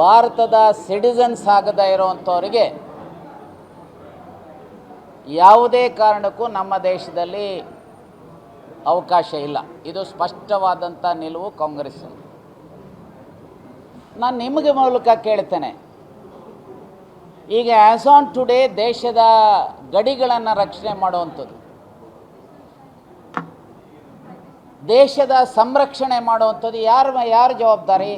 ಭಾರತದ ಸಿಟಿಸನ್ಸ್ ಆಗದೇ ಇರೋವಂಥವ್ರಿಗೆ ಯಾವುದೇ ಕಾರಣಕ್ಕೂ ನಮ್ಮ ದೇಶದಲ್ಲಿ ಅವಕಾಶ ಇಲ್ಲ. ಇದು ಸ್ಪಷ್ಟವಾದಂಥ ನಿಲುವು ಕಾಂಗ್ರೆಸ್. ನಾನು ನಿಮಗೆ ಮೂಲಕ ಕೇಳ್ತೇನೆ, ಈಗ ಆ್ಯಸ್ ಆನ್ ಟುಡೇ ದೇಶದ ಗಡಿಗಳನ್ನು ರಕ್ಷಣೆ ಮಾಡುವಂಥದ್ದು, ದೇಶದ ಸಂರಕ್ಷಣೆ ಮಾಡುವಂಥದ್ದು ಯಾರ ಜವಾಬ್ದಾರಿ?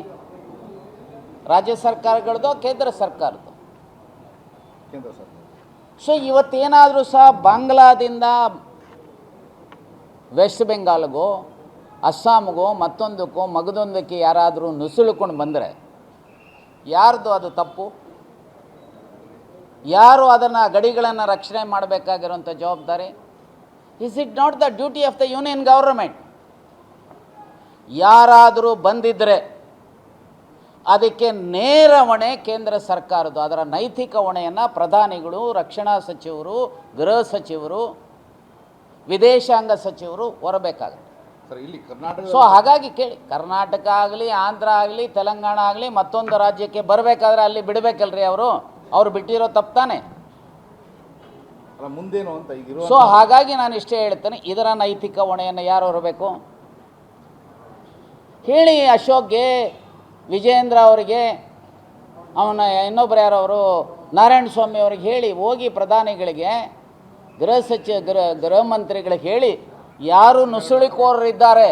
ರಾಜ್ಯ ಸರ್ಕಾರಗಳದ್ದು, ಕೇಂದ್ರ ಸರ್ಕಾರದ್ದು. ಸೊ ಇವತ್ತೇನಾದರೂ ಸಹ ಬಾಂಗ್ಲಾದಿಂದ ವೆಸ್ಟ್ ಬೆಂಗಾಲ್ಗೋ ಅಸ್ಸಾಂಗೋ ಮತ್ತೊಂದಕ್ಕೋ ಮಗದೊಂದಕ್ಕೆ ಯಾರಾದರೂ ನುಸುಳಿಕೊಂಡು ಬಂದರೆ ಯಾರ್ದು ಅದು ತಪ್ಪು? ಯಾರು ಅದನ್ನು ಗಡಿಗಳನ್ನು ರಕ್ಷಣೆ ಮಾಡಬೇಕಾಗಿರುವಂಥ ಜವಾಬ್ದಾರಿ? Is it not the duty of the union government? ಯಾರಾದರೂ ಬಂದಿದ್ದರೆ ಅದಕ್ಕೆ ನೇರ ಹೊಣೆ ಕೇಂದ್ರ ಸರ್ಕಾರದ್ದು. ಅದರ ನೈತಿಕ ಹೊಣೆಯನ್ನು ಪ್ರಧಾನಿಗಳು, ರಕ್ಷಣಾ ಸಚಿವರು, ಗೃಹ ಸಚಿವರು, ವಿದೇಶಾಂಗ ಸಚಿವರು ಹೊರಬೇಕಾಗುತ್ತೆ. ಸೊ ಹಾಗಾಗಿ ಕೇಳಿ, ಕರ್ನಾಟಕ ಆಗಲಿ, ಆಂಧ್ರ ಆಗಲಿ, ತೆಲಂಗಾಣ ಆಗಲಿ, ಮತ್ತೊಂದು ರಾಜ್ಯಕ್ಕೆ ಬರಬೇಕಾದ್ರೆ ಅಲ್ಲಿ ಬಿಡಬೇಕಲ್ರಿ ಅವರು ಬಿಟ್ಟಿರೋ ತಪ್ಪಾನೆ. ಮುಂದೇನು ಅಂತ. ಸೊ ಹಾಗಾಗಿ ನಾನು ಇಷ್ಟೇ ಹೇಳ್ತೇನೆ, ಇದರ ನೈತಿಕ ಹೊಣೆಯನ್ನು ಯಾರು ಹೊರಬೇಕು ಹೇಳಿ? ಅಶೋಕ್ಗೆ, ವಿಜೇಂದ್ರ ಅವರಿಗೆ, ಅವನ ಇನ್ನೊಬ್ಬರು ಯಾರವರು ನಾರಾಯಣ ಸ್ವಾಮಿ ಅವ್ರಿಗೆ ಹೇಳಿ, ಹೋಗಿ ಪ್ರಧಾನಿಗಳಿಗೆ, ಗೃಹ ಮಂತ್ರಿಗಳಿಗೆ ಹೇಳಿ, ಯಾರು ನುಸುಳಿಕೋರರಿದ್ದಾರೆ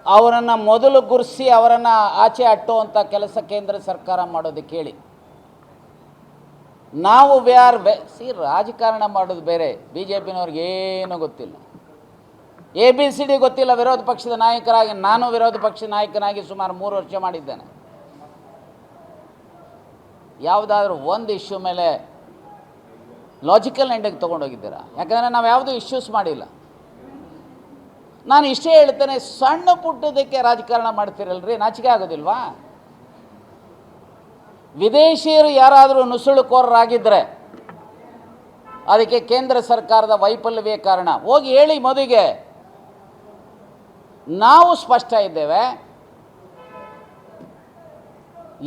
ಅವರನ್ನು ಮೊದಲು ಗುರುಸಿ ಅವರನ್ನು ಆಚೆ ಅಟ್ಟುವಂಥ ಕೆಲಸ ಕೇಂದ್ರ ಸರ್ಕಾರ ಮಾಡೋದಕ್ಕೆ ಹೇಳಿ. ನಾವು ರಾಜಕಾರಣ ಮಾಡೋದು ಬೇರೆ, ಬಿ ಜೆ ಪಿನವ್ರಿಗೆ ಏನೂ ಗೊತ್ತಿಲ್ಲ, ABCD ಗೊತ್ತಿಲ್ಲ. ವಿರೋಧ ಪಕ್ಷದ ನಾಯಕರಾಗಿ ನಾನು ವಿರೋಧ ಪಕ್ಷದ ನಾಯಕನಾಗಿ ಸುಮಾರು 3 ವರ್ಷ ಮಾಡಿದ್ದೇನೆ. ಯಾವುದಾದ್ರೂ ಒಂದು ಇಶ್ಯೂ ಮೇಲೆ ಲಾಜಿಕಲ್ ಎಂಡಿಗೆ ತೊಗೊಂಡೋಗಿದ್ದೀರಾ? ಯಾಕಂದರೆ ನಾವು ಯಾವುದೂ ಇಶ್ಯೂಸ್ ಮಾಡಿಲ್ಲ. ನಾನು ಇಷ್ಟೇ ಹೇಳ್ತೇನೆ, ಸಣ್ಣ ಪುಟ್ಟದಕ್ಕೆ ರಾಜಕಾರಣ ಮಾಡ್ತಿರಲ್ರಿ, ನಾಚಿಕೆ ಆಗೋದಿಲ್ವಾ? ವಿದೇಶಿಯರು ಯಾರಾದರೂ ನುಸುಳುಕೋರರಾಗಿದ್ದರೆ ಅದಕ್ಕೆ ಕೇಂದ್ರ ಸರ್ಕಾರದ ವೈಫಲ್ಯವೇ ಕಾರಣ. ಹೋಗಿ ಹೇಳಿ ಮೊದಲಿಗೆ. ನಾವು ಸ್ಪಷ್ಟ ಇದ್ದೇವೆ,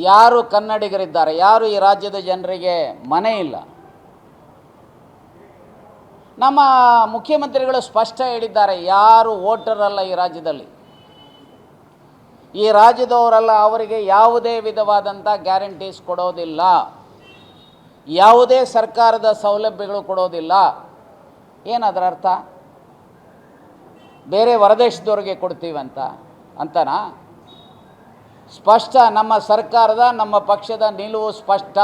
ಯಾರು ಕನ್ನಡಿಗರಿದ್ದಾರೆ, ಯಾರು ಈ ರಾಜ್ಯದ ಜನರಿಗೆ ಮನೆ ಇಲ್ಲ, ನಮ್ಮ ಮುಖ್ಯಮಂತ್ರಿಗಳು ಸ್ಪಷ್ಟ ಹೇಳಿದ್ದಾರೆ, ಯಾರು ವೋಟರ್ ಅಲ್ಲ ಈ ರಾಜ್ಯದಲ್ಲಿ, ಈ ರಾಜ್ಯದವರಲ್ಲ, ಅವರಿಗೆ ಯಾವುದೇ ವಿಧವಾದಂಥ ಗ್ಯಾರಂಟೀಸ್ ಕೊಡೋದಿಲ್ಲ, ಯಾವುದೇ ಸರ್ಕಾರದ ಸೌಲಭ್ಯಗಳು ಕೊಡೋದಿಲ್ಲ. ಏನದರ ಅರ್ಥ? ಬೇರೆ ಹೊರದೇಶದವ್ರಿಗೆ ಅಂತನಾ? ಸ್ಪಷ್ಟ. ನಮ್ಮ ಸರ್ಕಾರದ, ನಮ್ಮ ಪಕ್ಷದ ನಿಲುವು ಸ್ಪಷ್ಟ.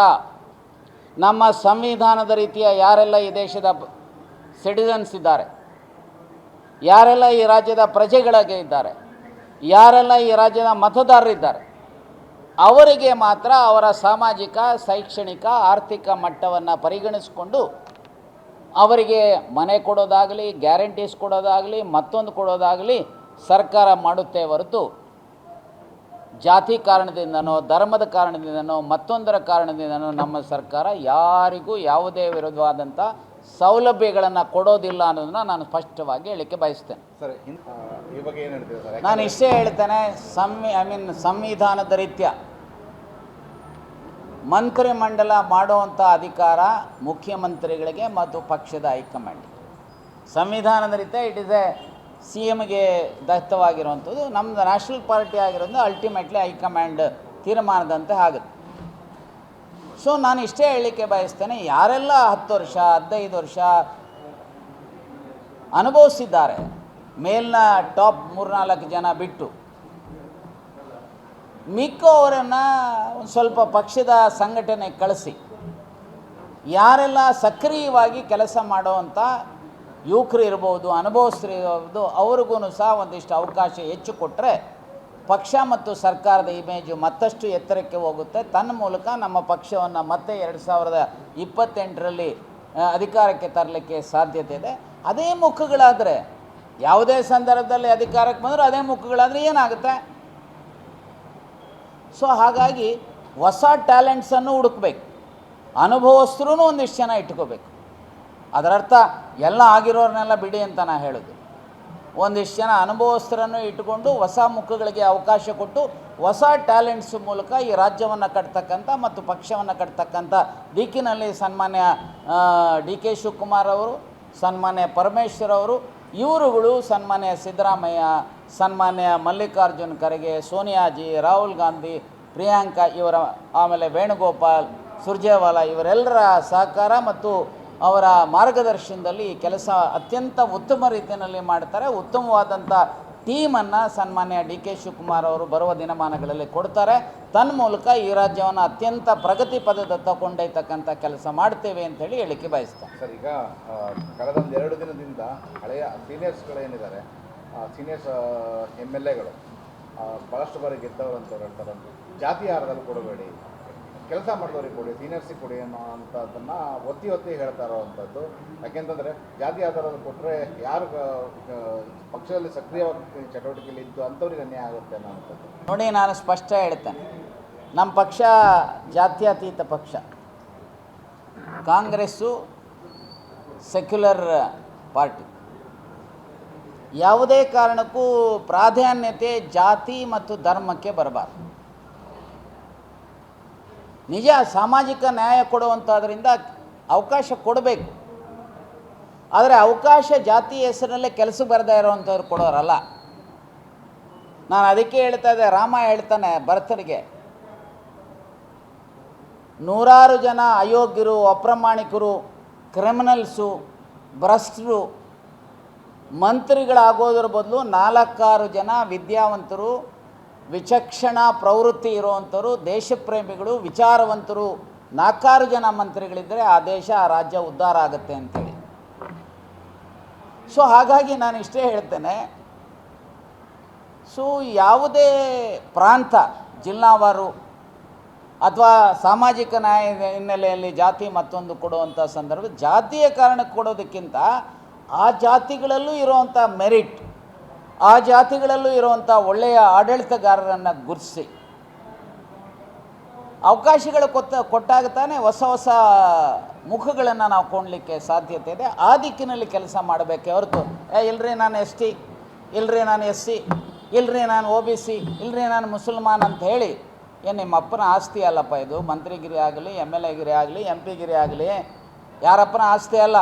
ನಮ್ಮ ಸಂವಿಧಾನದ ರೀತಿಯ ಯಾರೆಲ್ಲ ಈ ದೇಶದ ಸಿಟಿಸನ್ಸ್ ಇದ್ದಾರೆ, ಯಾರೆಲ್ಲ ಈ ರಾಜ್ಯದ ಪ್ರಜೆಗಳಿಗೆ ಇದ್ದಾರೆ, ಯಾರೆಲ್ಲ ಈ ರಾಜ್ಯದ ಮತದಾರರಿದ್ದಾರೆ, ಅವರಿಗೆ ಮಾತ್ರ ಅವರ ಸಾಮಾಜಿಕ, ಶೈಕ್ಷಣಿಕ, ಆರ್ಥಿಕ ಮಟ್ಟವನ್ನು ಪರಿಗಣಿಸಿಕೊಂಡು ಅವರಿಗೆ ಮನೆ ಕೊಡೋದಾಗಲಿ, ಗ್ಯಾರಂಟೀಸ್ ಕೊಡೋದಾಗಲಿ, ಮತ್ತೊಂದು ಕೊಡೋದಾಗಲಿ ಸರ್ಕಾರ ಮಾಡುತ್ತೇ ಹೊರತು ಜಾತಿ ಕಾರಣದಿಂದನೋ, ಧರ್ಮದ ಕಾರಣದಿಂದನೋ, ಮತ್ತೊಂದರ ಕಾರಣದಿಂದನೋ ನಮ್ಮ ಸರ್ಕಾರ ಯಾರಿಗೂ ಯಾವುದೇ ವಿರೋಧವಾದಂಥ ಸೌಲಭ್ಯಗಳನ್ನು ಕೊಡೋದಿಲ್ಲ ಅನ್ನೋದನ್ನ ನಾನು ಸ್ಪಷ್ಟವಾಗಿ ಹೇಳಿಕೆ ಬಯಸ್ತೇನೆ. ನಾನು ಇಷ್ಟೇ ಹೇಳ್ತೇನೆ, ಸಂವಿಧಾನದ ರೀತ್ಯ ಮಂತ್ರಿಮಂಡಲ ಮಾಡುವಂಥ ಅಧಿಕಾರ ಮುಖ್ಯಮಂತ್ರಿಗಳಿಗೆ ಮತ್ತು ಪಕ್ಷದ ಹೈಕಮಾಂಡ್. ಸಂವಿಧಾನದ ರೀತ್ಯ ಇಟ್ ಇಸ್ CMಗೆ ದತ್ತವಾಗಿರುವಂಥದ್ದು. ನಮ್ಮದು ನ್ಯಾಷನಲ್ ಪಾರ್ಟಿ ಆಗಿರೋದು ಅಲ್ಟಿಮೇಟ್ಲಿ ಹೈಕಮಾಂಡ್ ತೀರ್ಮಾನದಂತೆ ಆಗುತ್ತೆ. ಸೊ ನಾನು ಇಷ್ಟೇ ಹೇಳಲಿಕ್ಕೆ ಬಯಸ್ತೇನೆ, ಯಾರೆಲ್ಲ 10 ವರ್ಷ 15 ವರ್ಷ ಅನುಭವಿಸಿದ್ದಾರೆ, ಮೇಲಿನ ಟಾಪ್ 3-4 ಜನ ಬಿಟ್ಟು ಮಿಕ್ಕವರನ್ನು ಒಂದು ಸ್ವಲ್ಪ ಪಕ್ಷದ ಸಂಘಟನೆ ಕಳಿಸಿ, ಯಾರೆಲ್ಲ ಸಕ್ರಿಯವಾಗಿ ಕೆಲಸ ಮಾಡುವಂಥ ಯುವಕರು ಇರ್ಬೋದು, ಅನುಭವಸ್ಥರು ಇರ್ಬೋದು, ಅವ್ರಿಗೂ ಸಹ ಒಂದಿಷ್ಟು ಅವಕಾಶ ಹೆಚ್ಚು ಕೊಟ್ಟರೆ ಪಕ್ಷ ಮತ್ತು ಸರ್ಕಾರದ ಇಮೇಜು ಮತ್ತಷ್ಟು ಎತ್ತರಕ್ಕೆ ಹೋಗುತ್ತೆ. ತನ್ನ ಮೂಲಕ ನಮ್ಮ ಪಕ್ಷವನ್ನು ಮತ್ತೆ 2028ರಲ್ಲಿ ಅಧಿಕಾರಕ್ಕೆ ತರಲಿಕ್ಕೆ ಸಾಧ್ಯತೆ ಇದೆ. ಅದೇ ಮುಖಗಳಾದರೆ, ಯಾವುದೇ ಸಂದರ್ಭದಲ್ಲಿ ಅಧಿಕಾರಕ್ಕೆ ಬಂದರೂ ಅದೇ ಮುಖಗಳಾದರೆ ಏನಾಗುತ್ತೆ? ಸೊ ಹಾಗಾಗಿ ಹೊಸ ಟ್ಯಾಲೆಂಟ್ಸನ್ನು ಹುಡುಕಬೇಕು, ಅನುಭವಸ್ಥರೂ ಒಂದಿಷ್ಟು ಜನ ಇಟ್ಕೋಬೇಕು. ಅದರರ್ಥ ಎಲ್ಲ ಆಗಿರೋರನ್ನೆಲ್ಲ ಬಿಡಿ ಅಂತ ನಾನು ಹೇಳೋದು. ಒಂದಿಷ್ಟು ಜನ ಅನುಭವಸ್ಥರನ್ನು ಇಟ್ಟುಕೊಂಡು ಹೊಸ ಮುಖಗಳಿಗೆ ಅವಕಾಶ ಕೊಟ್ಟು ಹೊಸ ಟ್ಯಾಲೆಂಟ್ಸ್ ಮೂಲಕ ಈ ರಾಜ್ಯವನ್ನು ಕಟ್ತಕ್ಕಂಥ ಮತ್ತು ಪಕ್ಷವನ್ನು ಕಟ್ತಕ್ಕಂಥ ದಿಕ್ಕಿನಲ್ಲಿ ಸನ್ಮಾನ್ಯ ಡಿ ಕೆ ಶಿವಕುಮಾರ್ ಅವರು, ಸನ್ಮಾನ್ಯ ಪರಮೇಶ್ವರ್ ಅವರು, ಇವರುಗಳು ಸನ್ಮಾನ್ಯ ಸಿದ್ದರಾಮಯ್ಯ, ಸನ್ಮಾನ್ಯ ಮಲ್ಲಿಕಾರ್ಜುನ್ ಖರ್ಗೆ, ಸೋನಿಯಾಜಿ, ರಾಹುಲ್ ಗಾಂಧಿ, ಪ್ರಿಯಾಂಕಾ ಇವರ, ಆಮೇಲೆ ವೇಣುಗೋಪಾಲ್, ಸುರ್ಜೇವಾಲಾ ಇವರೆಲ್ಲರ ಸಹಕಾರ ಮತ್ತು ಅವರ ಮಾರ್ಗದರ್ಶನದಲ್ಲಿ ಈ ಕೆಲಸ ಅತ್ಯಂತ ಉತ್ತಮ ರೀತಿಯಲ್ಲಿ ಮಾಡ್ತಾರೆ. ಉತ್ತಮವಾದಂಥ ಟೀಮನ್ನು ಸನ್ಮಾನ್ಯ ಡಿ ಕೆ ಶಿವಕುಮಾರ್ ಅವರು ಬರುವ ದಿನಮಾನಗಳಲ್ಲಿ ಕೊಡ್ತಾರೆ. ತನ್ಮೂಲಕ ಈ ರಾಜ್ಯವನ್ನು ಅತ್ಯಂತ ಪ್ರಗತಿ ಪದದತ್ತ ಕೊಂಡೊಯ್ತಕ್ಕಂಥ ಕೆಲಸ ಮಾಡ್ತೇವೆ ಅಂತೇಳಿ ಹೇಳಿಕೆ ಬಯಸ್ತಾರೆ. ಸರ್, ಈಗ ಕಳೆದ 2 ದಿನದಿಂದ ಹಳೆಯ ಸೀನಿಯರ್ಸ್ಗಳೇನಿದ್ದಾರೆ, ಸೀನಿಯರ್ಸ್ MLAಗಳು ಭಾಳಷ್ಟು ಬಾರಿ ಗೆದ್ದವರು ಅಂತ ಹೇಳ್ತಾರೆ, ಜಾತಿ ಆಧಾರದಲ್ಲಿ ಕೊಡಬೇಡಿ, ಕೆಲಸ ಮಾಡಿದವ್ರಿಗೆ ಕೊಡಿ, ಸೀನಿಯರ್ಸಿಗೆ ಕೊಡಿ ಅನ್ನೋ ಅಂಥದ್ದನ್ನು ಒತ್ತಿ ಹೇಳ್ತಾ ಇರೋವಂಥದ್ದು. ಯಾಕೆಂತಂದರೆ ಜಾತಿ ಆಧಾರದಲ್ಲಿ ಕೊಟ್ಟರೆ ಯಾರು ಪಕ್ಷದಲ್ಲಿ ಸಕ್ರಿಯವಾಗಿ ಚಟುವಟಿಕೆಯಲ್ಲಿ ಇದ್ದು ಅಂಥವ್ರಿಗೆ ಅನ್ಯಾಯ ಆಗುತ್ತೆ ಅನ್ನೋವಂಥದ್ದು. ನೋಡಿ, ನಾನು ಸ್ಪಷ್ಟ ಹೇಳ್ತೇನೆ, ನಮ್ಮ ಪಕ್ಷ ಜಾತ್ಯತೀತ ಪಕ್ಷ. Congress secular party. ಯಾವುದೇ ಕಾರಣಕ್ಕೂ ಪ್ರಾಧಾನ್ಯತೆ ಜಾತಿ ಮತ್ತು ಧರ್ಮಕ್ಕೆ ಬರಬಾರ್ದು. ನಿಜ, ಸಾಮಾಜಿಕ ನ್ಯಾಯ ಕೊಡುವಂಥದ್ರಿಂದ ಅವಕಾಶ ಕೊಡಬೇಕು. ಆದರೆ ಅವಕಾಶ ಜಾತಿ ಹೆಸರಲ್ಲೇ ಕೆಲಸಕ್ಕೆ ಬರದೇ ಇರೋವಂಥವ್ರು ಕೊಡೋರಲ್ಲ. ನಾನು ಅದಕ್ಕೆ ಹೇಳ್ತಾ ಇದ್ದೆ, ರಾಮ ಹೇಳ್ತಾನೆ ಭರತನಿಗೆ, 100 ಜನ ಅಯೋಗ್ಯರು, ಅಪ್ರಾಮಾಣಿಕರು, ಕ್ರಿಮಿನಲ್ಸು, ಭ್ರಷ್ಟರು ಮಂತ್ರಿಗಳಾಗೋದ್ರ ಬದಲು 4-6 ಜನ ವಿದ್ಯಾವಂತರು, ವಿಚಕ್ಷಣ ಪ್ರವೃತ್ತಿ ಇರುವಂಥವರು, ದೇಶಪ್ರೇಮಿಗಳು, ವಿಚಾರವಂತರು 4-6 ಜನ ಮಂತ್ರಿಗಳಿದ್ದರೆ ಆ ದೇಶ, ಆ ರಾಜ್ಯ ಉದ್ಧಾರ ಆಗುತ್ತೆ ಅಂಥೇಳಿ. ಸೊ ಹಾಗಾಗಿ ನಾನು ಇಷ್ಟೇ ಹೇಳ್ತೇನೆ, ಸೊ ಯಾವುದೇ ಪ್ರಾಂತ, ಜಿಲ್ಲಾವಾರು ಅಥವಾ ಸಾಮಾಜಿಕ ನ್ಯಾಯದ ಹಿನ್ನೆಲೆಯಲ್ಲಿ ಜಾತಿ ಮತ್ತೊಂದು ಕೊಡುವಂಥ ಸಂದರ್ಭ, ಜಾತಿಯ ಕಾರಣಕ್ಕೆ ಕೊಡೋದಕ್ಕಿಂತ ಆ ಜಾತಿಗಳಲ್ಲೂ ಇರುವಂಥ ಮೆರಿಟ್, ಆ ಜಾತಿಗಳಲ್ಲೂ ಇರುವಂಥ ಒಳ್ಳೆಯ ಆಡಳಿತಗಾರರನ್ನು ಗುರುತಿಸಿ ಅವಕಾಶಗಳು ಕೊಟ್ಟಾಗ ತಾನೇ ಹೊಸ ಹೊಸ ಮುಖಗಳನ್ನು ನಾವು ಕೊಂಡಲಿಕ್ಕೆ ಸಾಧ್ಯತೆ ಇದೆ. ಆ ದಿಕ್ಕಿನಲ್ಲಿ ಕೆಲಸ ಮಾಡಬೇಕೆ ಹೊರತು, ಇಲ್ಲರಿ ನಾನು ST, ಇಲ್ಲರಿ ನಾನು SC, ಇಲ್ಲರಿ ನಾನು OBC, ಇಲ್ಲರಿ ನಾನು ಮುಸಲ್ಮಾನ್ ಅಂತ ಹೇಳಿ, ಏನು ನಿಮ್ಮ ಅಪ್ಪನ ಆಸ್ತಿ ಅಲ್ಲಪ್ಪ ಇದು. ಮಂತ್ರಿಗಿರಿ ಆಗಲಿ, MLA ಗಿರಿ ಆಗಲಿ, MP ಗಿರಿ ಆಗಲಿ ಯಾರಪ್ಪನ ಆಸ್ತಿ ಅಲ್ಲ.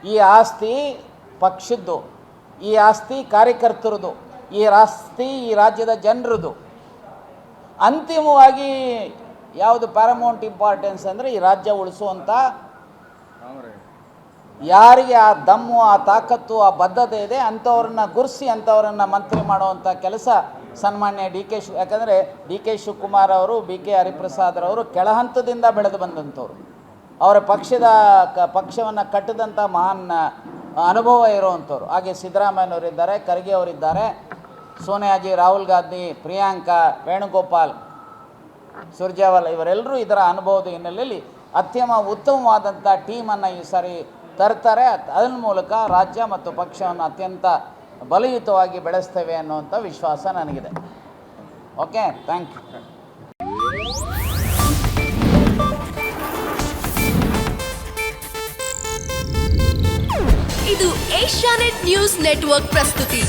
ಈ ಆಸ್ತಿ ಪಕ್ಷದ್ದು, ಈ ಆಸ್ತಿ ಕಾರ್ಯಕರ್ತರದು, ಈ ಆಸ್ತಿ ಈ ರಾಜ್ಯದ ಜನರದು. ಅಂತಿಮವಾಗಿ ಯಾವುದು ಪ್ಯಾರಮೌಂಟ್ ಇಂಪಾರ್ಟೆನ್ಸ್ ಅಂದರೆ ಈ ರಾಜ್ಯ ಉಳಿಸುವಂಥ ಯಾರಿಗೆ ಆ ದಮ್ಮು, ಆ ತಾಕತ್ತು, ಆ ಬದ್ಧತೆ ಇದೆ ಅಂಥವ್ರನ್ನ ಗುರುಸಿ ಅಂಥವ್ರನ್ನ ಮಂತ್ರಿ ಮಾಡುವಂಥ ಕೆಲಸ ಸನ್ಮಾನ್ಯ ಯಾಕಂದರೆ ಡಿ ಕೆ ಶಿವಕುಮಾರ್ ಅವರು, BK ಹರಿಪ್ರಸಾದ್ರವರು ಕೆಳಹಂತದಿಂದ ಬೆಳೆದು ಬಂದಂಥವ್ರು. ಅವರ ಪಕ್ಷವನ್ನು ಕಟ್ಟಿದಂಥ ಮಹಾನ್ ಅನುಭವ ಇರುವಂಥವ್ರು. ಹಾಗೆ ಸಿದ್ದರಾಮಯ್ಯನವರಿದ್ದಾರೆ, ಖರ್ಗೆ ಅವರಿದ್ದಾರೆ, ಸೋನಿಯಾಜಿ, ರಾಹುಲ್ ಗಾಂಧಿ, ಪ್ರಿಯಾಂಕಾ, ವೇಣುಗೋಪಾಲ್, ಸುರ್ಜೇವಾಲಾ ಇವರೆಲ್ಲರೂ ಇದರ ಅನುಭವದ ಹಿನ್ನೆಲೆಯಲ್ಲಿ ಉತ್ತಮವಾದಂಥ ಟೀಮನ್ನು ಈ ಸಾರಿ ತರ್ತಾರೆ. ಅದರ ಮೂಲಕ ರಾಜ್ಯ ಮತ್ತು ಪಕ್ಷವನ್ನು ಅತ್ಯಂತ ಬಲಯುತವಾಗಿ ಬೆಳೆಸ್ತೇವೆ ಅನ್ನುವಂಥ ವಿಶ್ವಾಸ ನನಗಿದೆ. Okay, thank you. ಇದು ಏಷ್ಯಾನೆಟ್ ನ್ಯೂಸ್ ನೆಟ್ವರ್ಕ್ ಪ್ರಸ್ತುತಿ.